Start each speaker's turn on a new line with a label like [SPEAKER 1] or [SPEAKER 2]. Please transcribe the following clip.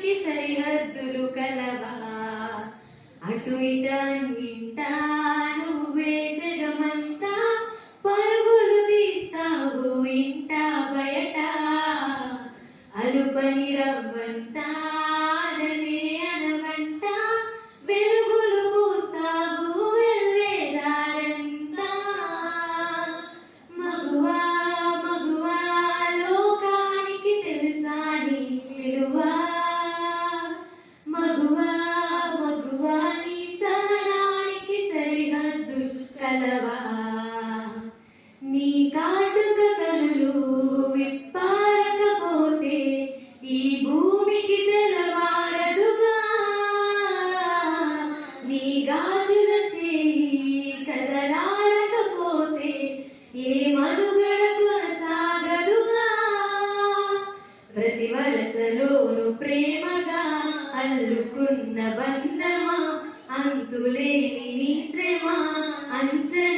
[SPEAKER 1] లోకానికి సరిహద్దులు కలవా అటు ఇట నింటా నువ్వే జగమంతా పరుగులు తీస్తావు ఇంట బయట అలుపని రవ్వంతా అననే అనవంట వెలుగులు పూస్తావు వెళ్ళేదారంతా మగువా మగువా లోకానికి తెలుసా నీ విలువా మగువా మగువా నీ సహనానికి సరిహద్దులు కలవా నీ కాటుక కనులు విప్పారకపోతే ఈ భూమికి తెలవారదుగా నీ గాజుల చేయి కదలాడకపోతే ఏ మనుగడ కొనసాగదుగా ప్రతి వరసలోను ప్రేమగా అల్లుకున్న బంధమా అంతులేని నీ శ్రమ అంచనా